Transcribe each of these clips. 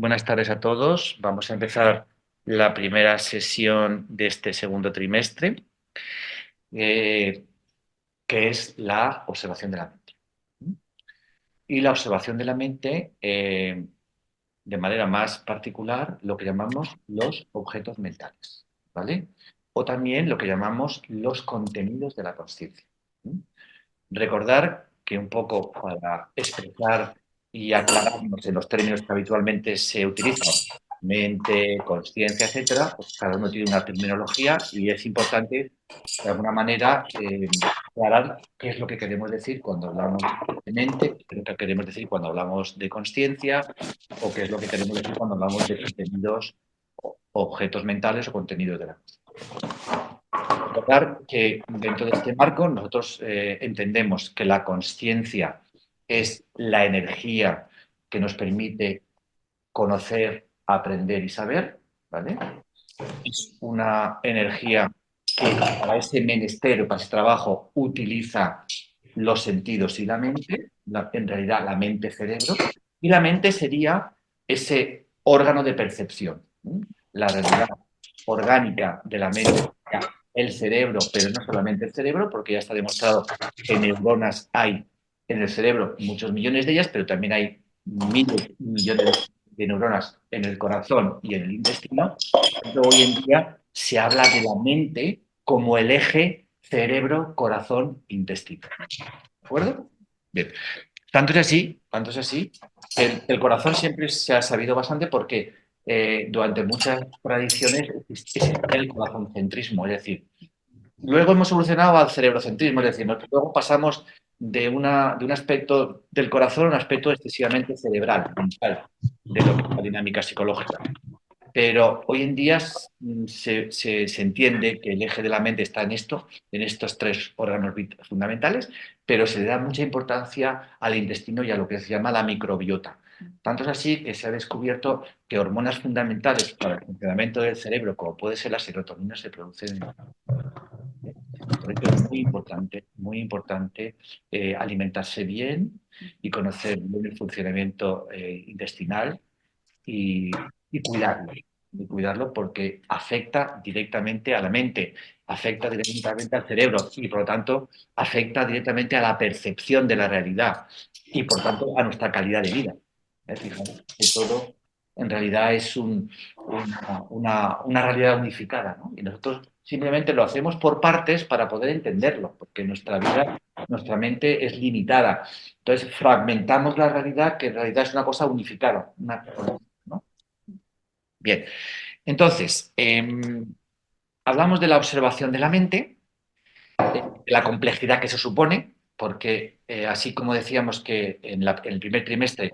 Buenas tardes a todos. Vamos a empezar la primera sesión de este segundo trimestre, eh, que es la observación de la mente. Y la observación de la mente, de manera más particular, lo que llamamos los objetos mentales, ¿vale? O también lo que llamamos los contenidos de la consciencia. Recordar que un poco para expresar y aclararnos en los términos que habitualmente se utilizan, mente, conciencia, etcétera, pues cada uno tiene una terminología y es importante, de alguna manera, aclarar qué es lo que queremos decir cuando hablamos de mente, qué es lo que queremos decir cuando hablamos de conciencia o qué es lo que queremos decir cuando hablamos de contenidos, objetos mentales o contenidos de la recordar que dentro de este marco nosotros entendemos que la consciencia es la energía que nos permite conocer, aprender y saber, ¿vale? Es una energía que para ese menester, para ese trabajo, utiliza los sentidos y la mente, en realidad la mente-cerebro, y la mente sería ese órgano de percepción. La realidad orgánica de la mente sería el cerebro, pero no solamente el cerebro, porque ya está demostrado que neuronas hay en el cerebro, muchos millones de ellas, pero también hay miles y millones de neuronas en el corazón y en el intestino. Hoy en día se habla de la mente como el eje cerebro, corazón, intestino. ¿De acuerdo? Bien. Tanto es así, el corazón siempre se ha sabido bastante porque durante muchas tradiciones existe el corazoncentrismo, es decir, luego hemos evolucionado al cerebrocentrismo, es decir, luego pasamos de un aspecto del corazón a un aspecto excesivamente cerebral, mental, de lo que es la dinámica psicológica. Pero hoy en día se entiende que el eje de la mente está en estos tres órganos fundamentales, pero se le da mucha importancia al intestino y a lo que se llama la microbiota. Tanto es así que se ha descubierto que hormonas fundamentales para el funcionamiento del cerebro, como puede ser la serotonina, se producen en el. Por eso es muy importante alimentarse bien y conocer bien el funcionamiento intestinal y cuidarlo. Y cuidarlo porque afecta directamente a la mente, afecta directamente al cerebro y por lo tanto afecta directamente a la percepción de la realidad y por tanto a nuestra calidad de vida. Fijaros que todo en realidad es una realidad unificada, ¿no? Y nosotros simplemente lo hacemos por partes para poder entenderlo, porque nuestra vida, nuestra mente es limitada. Entonces fragmentamos la realidad, que en realidad es una cosa unificada, ¿no? Bien, entonces, hablamos de la observación de la mente, de la complejidad que se supone, porque así como decíamos que en el primer trimestre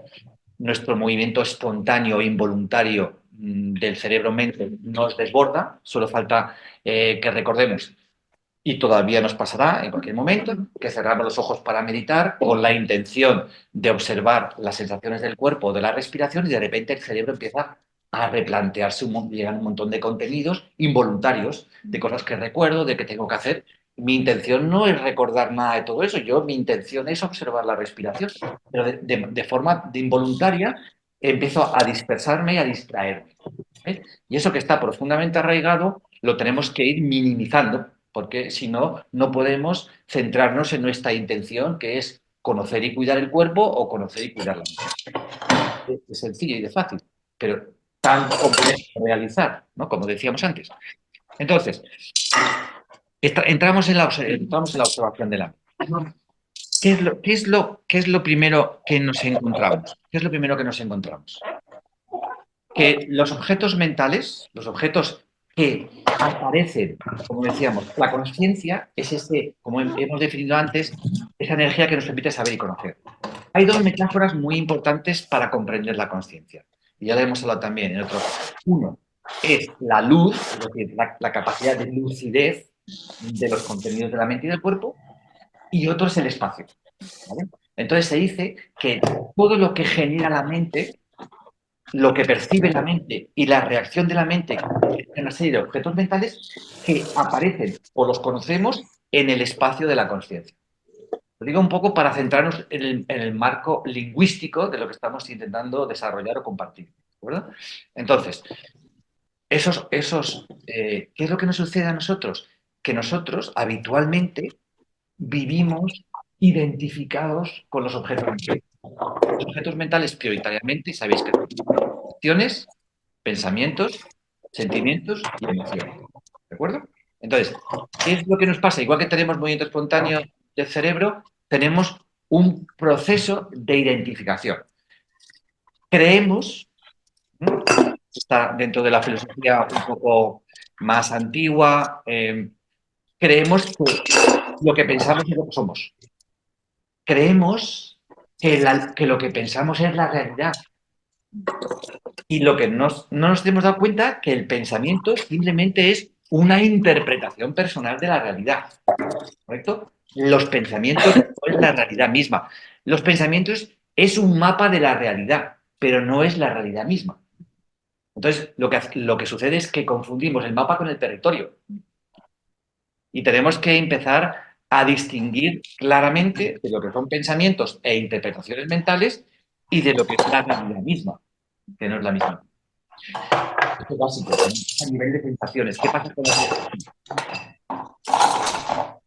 nuestro movimiento espontáneo e involuntario del cerebro-mente nos desborda, solo falta que recordemos, y todavía nos pasará en cualquier momento, que cerramos los ojos para meditar con la intención de observar las sensaciones del cuerpo o de la respiración y de repente el cerebro empieza a replantearse, llegan un montón de contenidos involuntarios, de cosas que recuerdo, de que tengo que hacer. Mi intención no es recordar nada de todo eso, mi intención es observar la respiración, pero de forma involuntaria empiezo a dispersarme y a distraerme. Y eso que está profundamente arraigado lo tenemos que ir minimizando, porque si no, no podemos centrarnos en nuestra intención, que es conocer y cuidar el cuerpo o conocer y cuidar la mente. Es sencillo y de fácil, pero tan complejo de realizar, ¿no? Como decíamos antes. Entonces, entramos en la observación de la mente. ¿Qué es lo primero que nos encontramos? ¿Qué es lo primero que nos encontramos? Que los objetos mentales, los objetos que aparecen, como decíamos, la conciencia es ese, como hemos definido antes, esa energía que nos permite saber y conocer. Hay dos metáforas muy importantes para comprender la conciencia. Y ya lo hemos hablado también en otro caso. Uno es la luz, es decir, la capacidad de lucidez de los contenidos de la mente y del cuerpo, y otro es el espacio. ¿Vale? Entonces se dice que todo lo que genera la mente, lo que percibe la mente y la reacción de la mente en una serie de objetos mentales que aparecen o los conocemos en el espacio de la conciencia. Lo digo un poco para centrarnos en el marco lingüístico de lo que estamos intentando desarrollar o compartir. acuerdo? Entonces, ¿qué es lo que nos sucede a nosotros? Que nosotros habitualmente vivimos identificados con los objetos mentales. Los objetos mentales prioritariamente, sabéis que son acciones, pensamientos, sentimientos y emociones. ¿De acuerdo? Entonces, ¿qué es lo que nos pasa? Igual que tenemos movimiento espontáneo del cerebro, tenemos un proceso de identificación. Creemos, ¿no? Está dentro de la filosofía un poco más antigua, creemos que lo que pensamos es lo que somos. Creemos que lo que pensamos es la realidad. Y lo que no nos hemos dado cuenta que el pensamiento simplemente es una interpretación personal de la realidad. ¿Correcto? Los pensamientos no es la realidad misma. Los pensamientos es un mapa de la realidad, pero no es la realidad misma. Entonces, lo que sucede es que confundimos el mapa con el territorio. Y tenemos que empezar a distinguir claramente de lo que son pensamientos e interpretaciones mentales y de lo que es la realidad misma, que no es la misma. Esto es básico, a nivel de sensaciones. ¿Qué pasa con las sensaciones?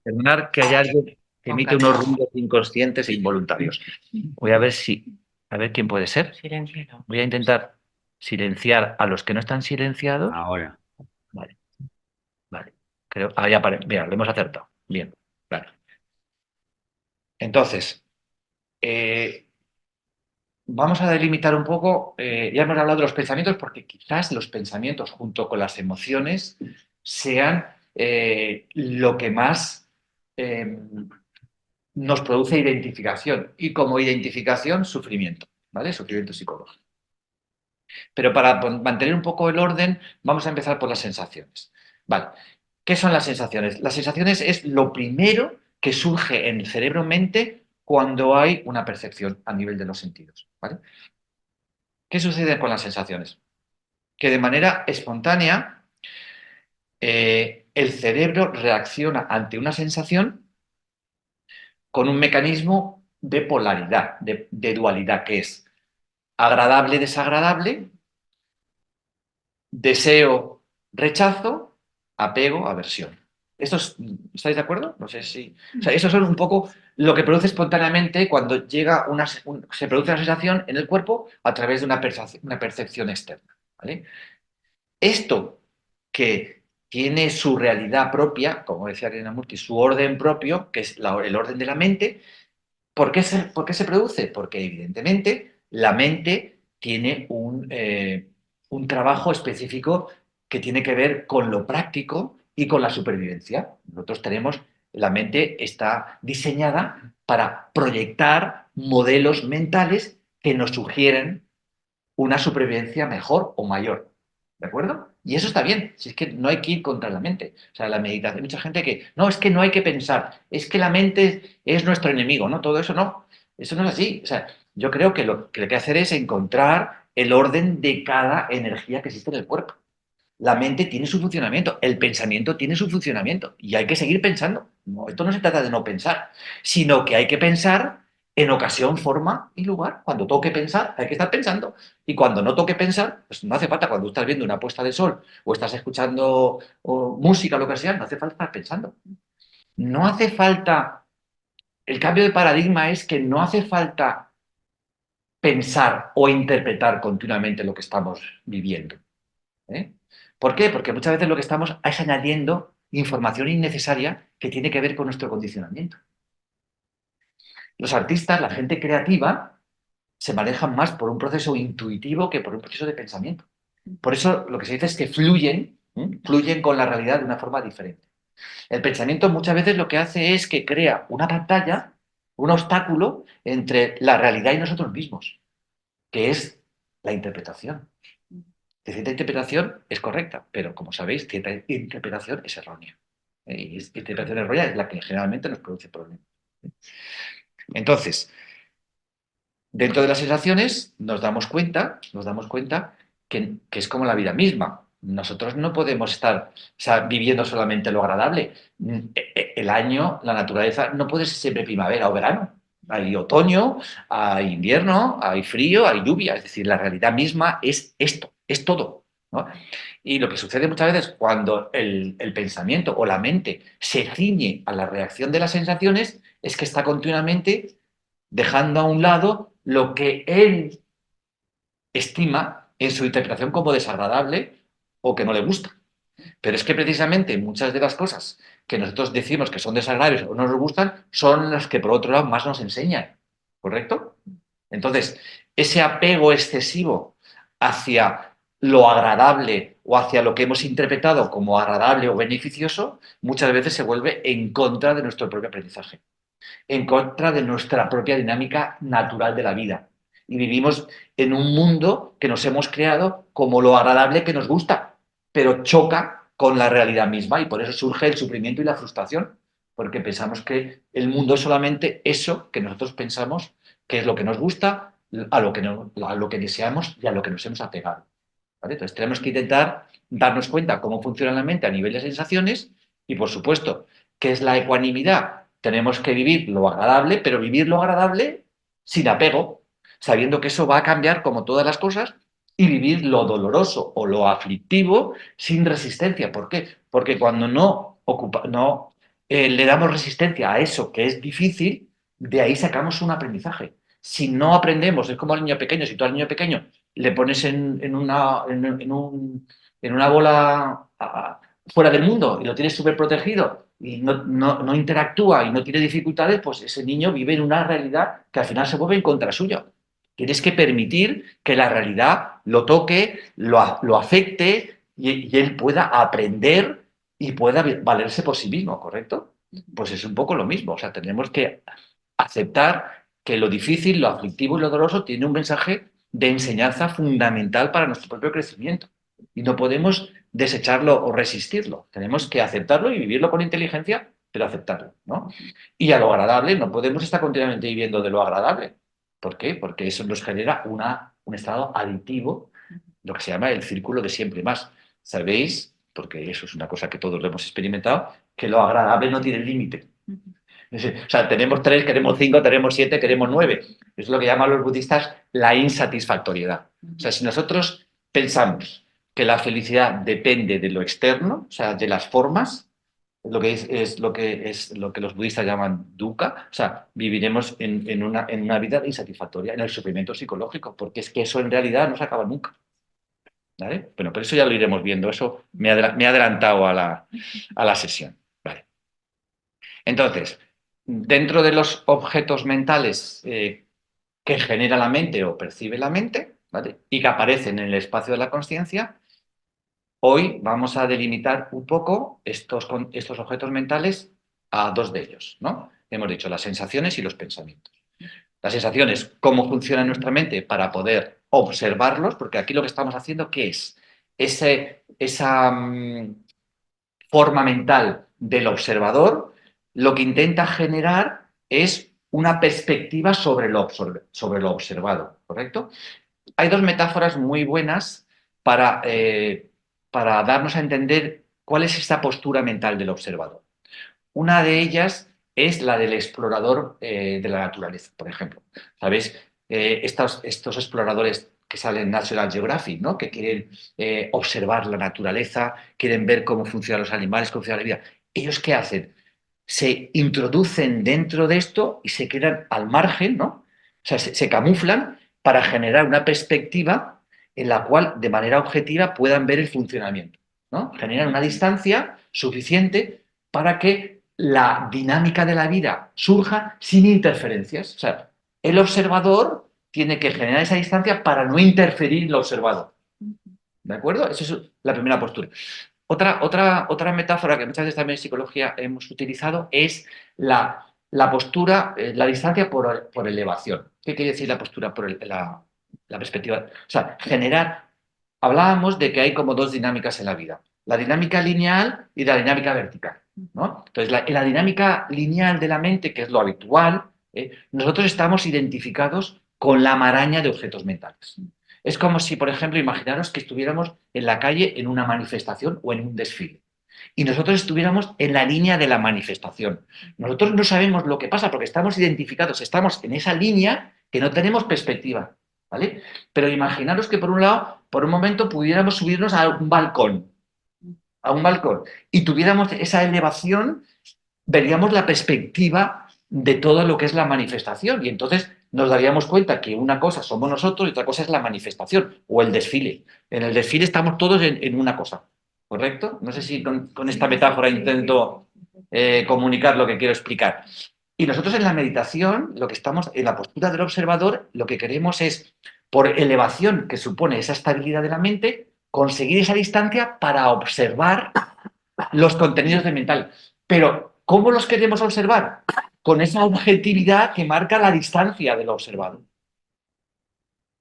Perdonar que haya alguien que emite unos ruidos inconscientes e involuntarios. Voy a ver a ver quién puede ser. Silenciado. Voy a intentar silenciar a los que no están silenciados. Ahora. Vale, vale. Creo, ya mira, lo hemos acertado. Bien, claro. Entonces, eh, vamos a delimitar un poco, ya hemos hablado de los pensamientos, porque quizás los pensamientos junto con las emociones sean lo que más nos produce identificación y como identificación sufrimiento, ¿vale? Sufrimiento psicológico. Pero para mantener un poco el orden, vamos a empezar por las sensaciones. Vale, ¿qué son las sensaciones? Las sensaciones es lo primero que surge en el cerebro-mente cuando hay una percepción a nivel de los sentidos, ¿vale? ¿Qué sucede con las sensaciones? Que de manera espontánea el cerebro reacciona ante una sensación con un mecanismo de polaridad, de dualidad, que es agradable-desagradable, deseo, rechazo, apego, aversión. ¿Estáis de acuerdo? No sé si... O sea, eso son un poco lo que produce espontáneamente cuando se produce una sensación en el cuerpo a través de una percepción externa. ¿Vale? Esto que tiene su realidad propia, como decía Krishnamurti, su orden propio, que es el orden de la mente, por qué se produce? Porque evidentemente la mente tiene un trabajo específico que tiene que ver con lo práctico y con la supervivencia. La mente está diseñada para proyectar modelos mentales que nos sugieren una supervivencia mejor o mayor. ¿De acuerdo? Y eso está bien, si es que no hay que ir contra la mente. O sea, la meditación, hay mucha gente que, no, es que no hay que pensar, es que la mente es nuestro enemigo, ¿no? Todo eso no, eso no es así. O sea, yo creo que lo que hay que hacer es encontrar el orden de cada energía que existe en el cuerpo. La mente tiene su funcionamiento, el pensamiento tiene su funcionamiento y hay que seguir pensando. No, esto no se trata de no pensar, sino que hay que pensar en ocasión, forma y lugar. Cuando toque pensar, hay que estar pensando. Y cuando no toque pensar, pues no hace falta. Cuando estás viendo una puesta de sol o estás escuchando música o lo que sea, no hace falta estar pensando. No hace falta. El cambio de paradigma es que no hace falta pensar o interpretar continuamente lo que estamos viviendo. ¿Eh? ¿Por qué? Porque muchas veces lo que estamos es añadiendo información innecesaria que tiene que ver con nuestro condicionamiento. Los artistas, la gente creativa, se manejan más por un proceso intuitivo que por un proceso de pensamiento. Por eso lo que se dice es que fluyen con la realidad de una forma diferente. El pensamiento muchas veces lo que hace es que crea una pantalla, un obstáculo entre la realidad y nosotros mismos, que es la interpretación. De cierta interpretación es correcta, pero como sabéis, cierta interpretación es errónea. Y esta interpretación errónea es la que generalmente nos produce problemas. Entonces, dentro de las sensaciones nos damos cuenta que es como la vida misma. Nosotros no podemos estar, o sea, viviendo solamente lo agradable. El año, la naturaleza, no puede ser siempre primavera o verano. Hay otoño, hay invierno, hay frío, hay lluvia. Es decir, la realidad misma es esto, es todo, ¿no? Y lo que sucede muchas veces cuando el pensamiento o la mente se ciñe a la reacción de las sensaciones es que está continuamente dejando a un lado lo que él estima en su interpretación como desagradable o que no le gusta. Pero es que precisamente muchas de las cosas que nosotros decimos que son desagradables o no nos gustan son las que por otro lado más nos enseñan, ¿correcto? Entonces, ese apego excesivo hacia lo agradable o hacia lo que hemos interpretado como agradable o beneficioso, muchas veces se vuelve en contra de nuestro propio aprendizaje, en contra de nuestra propia dinámica natural de la vida. Y vivimos en un mundo que nos hemos creado como lo agradable que nos gusta, pero choca con la realidad misma y por eso surge el sufrimiento y la frustración, porque pensamos que el mundo es solamente eso que nosotros pensamos que es lo que nos gusta, a lo que, no, a lo que deseamos y a lo que nos hemos apegado. ¿Vale? Entonces tenemos que intentar darnos cuenta cómo funciona la mente a nivel de sensaciones y, por supuesto, qué es la ecuanimidad. Tenemos que vivir lo agradable, pero vivir lo agradable sin apego, sabiendo que eso va a cambiar como todas las cosas y vivir lo doloroso o lo aflictivo sin resistencia. ¿Por qué? Porque cuando no le damos resistencia a eso que es difícil, de ahí sacamos un aprendizaje. Si no aprendemos, es como al niño pequeño, si tú al niño pequeño le pones en una bola fuera del mundo y lo tienes súper protegido y no interactúa y no tiene dificultades, pues ese niño vive en una realidad que al final se vuelve en contra suya. Tienes que permitir que la realidad lo toque, lo afecte y él pueda aprender y pueda valerse por sí mismo, ¿correcto? Pues es un poco lo mismo. O sea, tenemos que aceptar que lo difícil, lo aflictivo y lo doloroso tiene un mensaje de enseñanza fundamental para nuestro propio crecimiento. Y no podemos desecharlo o resistirlo. Tenemos que aceptarlo y vivirlo con inteligencia, pero aceptarlo, ¿no? Y a lo agradable, no podemos estar continuamente viviendo de lo agradable. ¿Por qué? Porque eso nos genera un estado adictivo, lo que se llama el círculo de siempre más. ¿Sabéis? Porque eso es una cosa que todos lo hemos experimentado, que lo agradable no tiene límite. O sea, tenemos 3, queremos 5, tenemos 7, queremos 9. Es lo que llaman los budistas la insatisfactoriedad. O sea, si nosotros pensamos que la felicidad depende de lo externo, o sea, de las formas, es lo que los budistas llaman dukkha, o sea, viviremos en una vida insatisfactoria, en el sufrimiento psicológico, porque es que eso en realidad no se acaba nunca. ¿Vale? Bueno, pero eso ya lo iremos viendo, eso me he adelantado a la sesión. ¿Vale? Entonces, dentro de los objetos mentales que genera la mente o percibe la mente, ¿vale? Y que aparecen en el espacio de la consciencia, hoy vamos a delimitar un poco estos objetos mentales a dos de ellos, ¿no? Hemos dicho las sensaciones y los pensamientos. Las sensaciones, cómo funciona nuestra mente para poder observarlos, porque aquí lo que estamos haciendo, ¿qué es? Esa forma mental del observador, lo que intenta generar es una perspectiva sobre lo observado, ¿correcto? Hay dos metáforas muy buenas para darnos a entender cuál es esta postura mental del observador. Una de ellas es la del explorador de la naturaleza, por ejemplo. ¿Sabéis? Estos exploradores que salen en National Geographic, ¿no? Que quieren observar la naturaleza, quieren ver cómo funcionan los animales, cómo funciona la vida. ¿Ellos qué hacen? Se introducen dentro de esto y se quedan al margen, ¿no? O sea, se camuflan para generar una perspectiva en la cual de manera objetiva puedan ver el funcionamiento, ¿no? Generan una distancia suficiente para que la dinámica de la vida surja sin interferencias. O sea, el observador tiene que generar esa distancia para no interferir en lo observado. ¿De acuerdo? Esa es la primera postura. Otra metáfora que muchas veces también en psicología hemos utilizado es la postura, la distancia por elevación. ¿Qué quiere decir la postura por la perspectiva? O sea, hablábamos de que hay como dos dinámicas en la vida, la dinámica lineal y la dinámica vertical, ¿no? Entonces, en la dinámica lineal de la mente, que es lo habitual, nosotros estamos identificados con la maraña de objetos mentales. Es como si, por ejemplo, imaginaros que estuviéramos en la calle en una manifestación o en un desfile. y nosotros estuviéramos en la línea de la manifestación. Nosotros no sabemos lo que pasa porque estamos identificados, estamos en esa línea que no tenemos perspectiva, ¿vale? Pero imaginaros que por un lado, por un momento pudiéramos subirnos a un balcón, y tuviéramos esa elevación, veríamos la perspectiva de todo lo que es la manifestación y entonces nos daríamos cuenta que una cosa somos nosotros y otra cosa es la manifestación o el desfile. En el desfile estamos todos en una cosa, ¿correcto? No sé si con esta metáfora intento comunicar lo que quiero explicar. Y nosotros en la meditación, lo que estamos en la postura del observador, lo que queremos es, por elevación que supone esa estabilidad de la mente, conseguir esa distancia para observar los contenidos de mental. Pero, ¿cómo los queremos observar? Con esa objetividad que marca la distancia del observado.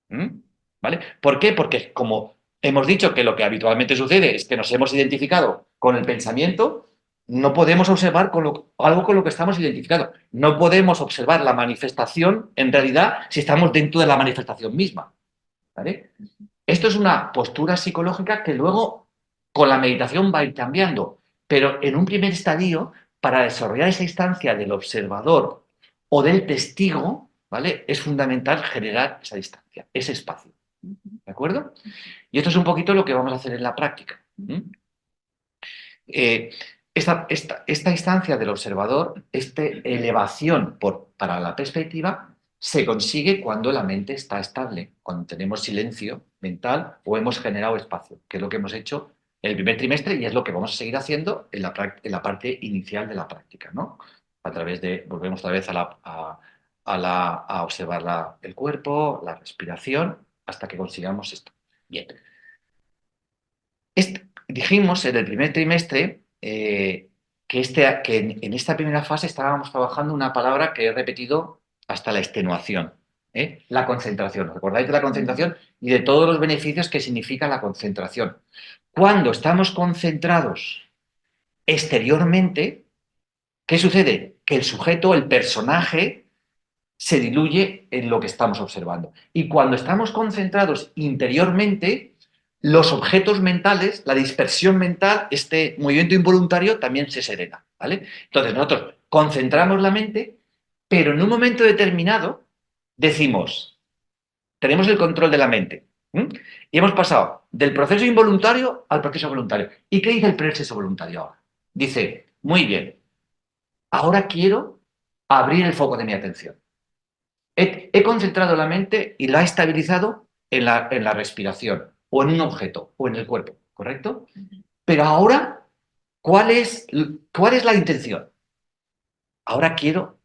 ¿Vale? ¿Por qué? Porque como hemos dicho que lo que habitualmente sucede es que nos hemos identificado con el pensamiento, no podemos observar algo con lo que estamos identificados. No podemos observar la manifestación, en realidad, si estamos dentro de la manifestación misma. ¿Vale? Esto es una postura psicológica que luego con la meditación va a ir cambiando, pero en un primer estadio, para desarrollar esa instancia del observador o del testigo, ¿vale? Es fundamental generar esa distancia, ese espacio. ¿De acuerdo? Y esto es un poquito lo que vamos a hacer en la práctica. Eh, esta instancia del observador, esta elevación para la perspectiva, se consigue cuando la mente está estable, cuando tenemos silencio mental o hemos generado espacio, que es lo que hemos hecho el primer trimestre y es lo que vamos a seguir haciendo en la parte inicial de la práctica, ¿no? A través de, volvemos otra vez a observar el cuerpo, la respiración, hasta que consigamos esto. Bien. Dijimos en el primer trimestre que en esta primera fase estábamos trabajando una palabra que he repetido hasta la extenuación, la concentración. ¿Os recordáis de la concentración y de todos los beneficios que significa la concentración? Cuando estamos concentrados exteriormente, ¿qué sucede? Que el sujeto, el personaje, se diluye en lo que estamos observando. Y cuando estamos concentrados interiormente, los objetos mentales, la dispersión mental, este movimiento involuntario también se serena, ¿vale? Entonces nosotros concentramos la mente, pero en un momento determinado decimos, tenemos el control de la mente, y hemos pasado del proceso involuntario al proceso voluntario. ¿Y qué dice el proceso voluntario ahora? Dice, muy bien, ahora quiero abrir el foco de mi atención. He concentrado la mente y la he estabilizado en la respiración, o en un objeto, o en el cuerpo, ¿correcto? Pero ahora, ¿cuál es la intención? Ahora quiero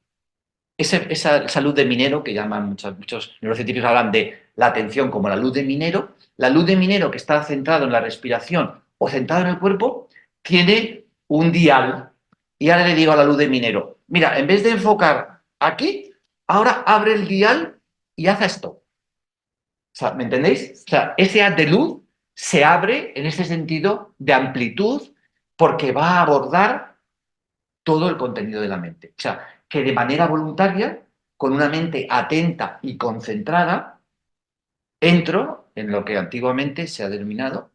esa luz de minero, que llaman muchos neurocientíficos, hablan de la atención como la luz de minero que está centrado en la respiración o centrado en el cuerpo, tiene un dial. Y ahora le digo a la luz de minero, mira, en vez de enfocar aquí, ahora abre el dial y haz esto. O sea, ¿me entendéis? O sea, ese haz de luz se abre en ese sentido de amplitud porque va a abordar todo el contenido de la mente. O sea, que de manera voluntaria, con una mente atenta y concentrada, entro en lo que antiguamente se ha denominado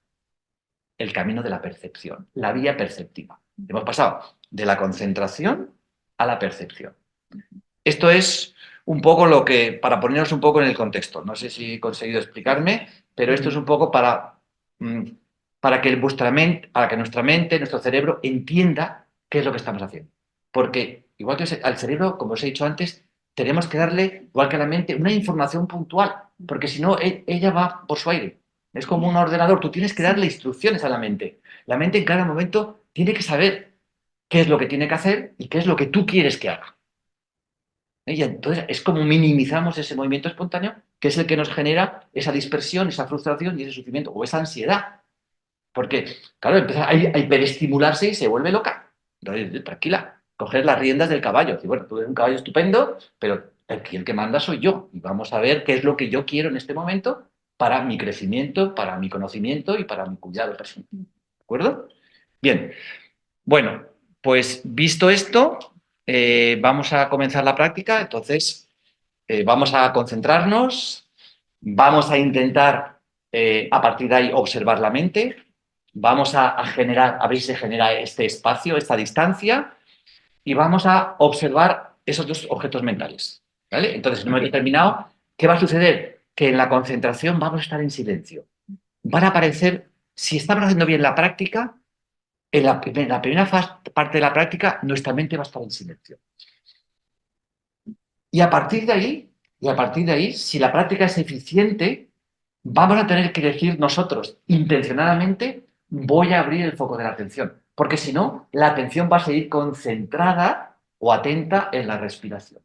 el camino de la percepción, la vía perceptiva. Hemos pasado de la concentración a la percepción. Esto es un poco lo que, para ponernos un poco en el contexto, no sé si he conseguido explicarme, pero esto es un poco para que para que nuestra mente, nuestro cerebro entienda qué es lo que estamos haciendo. Porque igual que al cerebro, como os he dicho antes, tenemos que darle, igual que a la mente, una información puntual, porque si no, ella va por su aire. Es como un ordenador, tú tienes que darle instrucciones a la mente. La mente en cada momento tiene que saber qué es lo que tiene que hacer y qué es lo que tú quieres que haga. Y entonces es como minimizamos ese movimiento espontáneo, que es el que nos genera esa dispersión, esa frustración y ese sufrimiento, o esa ansiedad. Porque, claro, empieza a hiperestimularse y se vuelve loca. Entonces, tranquila, coger las riendas del caballo. Y bueno, tú eres un caballo estupendo, pero el que manda soy yo. Y vamos a ver qué es lo que yo quiero en este momento para mi crecimiento, para mi conocimiento y para mi cuidado personal. ¿De acuerdo? Bien, bueno, pues visto esto, vamos a comenzar la práctica. Entonces, vamos a concentrarnos, vamos a intentar a partir de ahí observar la mente. Vamos a generar, a ver si se genera este espacio, esta distancia, y vamos a observar esos dos objetos mentales. ¿Vale? Entonces, en un momento determinado, ¿qué va a suceder? Que en la concentración vamos a estar en silencio. Van a aparecer, si estamos haciendo bien la práctica, en la primera parte de la práctica, nuestra mente va a estar en silencio. Y a partir de ahí, si la práctica es eficiente, vamos a tener que decir nosotros, intencionadamente, voy a abrir el foco de la atención. Porque si no, la atención va a seguir concentrada o atenta en la respiración.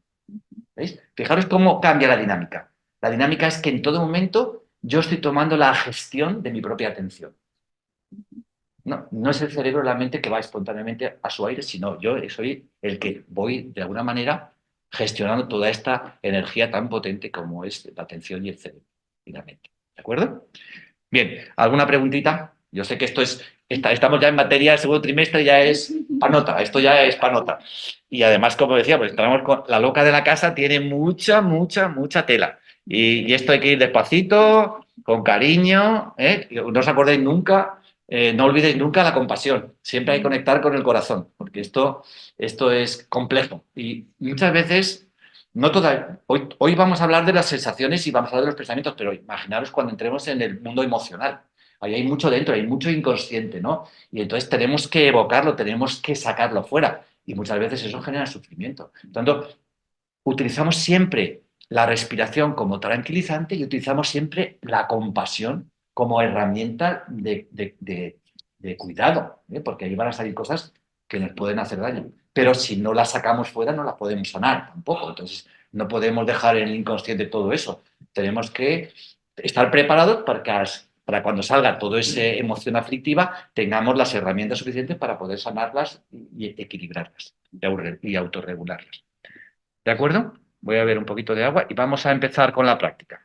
¿Veis? Fijaros cómo cambia la dinámica. La dinámica es que en todo momento yo estoy tomando la gestión de mi propia atención. No, no es el cerebro la mente que va espontáneamente a su aire, sino yo soy el que voy, de alguna manera, gestionando toda esta energía tan potente como es la atención y el cerebro y la mente. ¿De acuerdo? Bien, ¿alguna preguntita? Yo sé que esto es, estamos ya en materia del segundo trimestre, ya es panota, esto ya es panota. Y además, como decía, pues estamos con la loca de la casa, tiene mucha, mucha, mucha tela. Y esto hay que ir despacito, con cariño, ¿eh? No os acordéis nunca, no olvidéis nunca la compasión. Siempre hay que conectar con el corazón, porque esto es complejo. Y muchas veces, no toda, hoy vamos a hablar de las sensaciones y vamos a hablar de los pensamientos, pero imaginaros cuando entremos en el mundo emocional. Ahí hay mucho dentro, hay mucho inconsciente, ¿no? Y entonces tenemos que evocarlo, tenemos que sacarlo fuera. Y muchas veces eso genera sufrimiento. Por tanto, utilizamos siempre la respiración como tranquilizante y utilizamos siempre la compasión como herramienta de cuidado, ¿eh? Porque ahí van a salir cosas que nos pueden hacer daño. Pero si no las sacamos fuera, no las podemos sanar tampoco. Entonces, no podemos dejar en el inconsciente todo eso. Tenemos que estar preparados para cuando salga toda esa emoción aflictiva, tengamos las herramientas suficientes para poder sanarlas y equilibrarlas y autorregularlas. ¿De acuerdo? Voy a ver un poquito de agua y vamos a empezar con la práctica.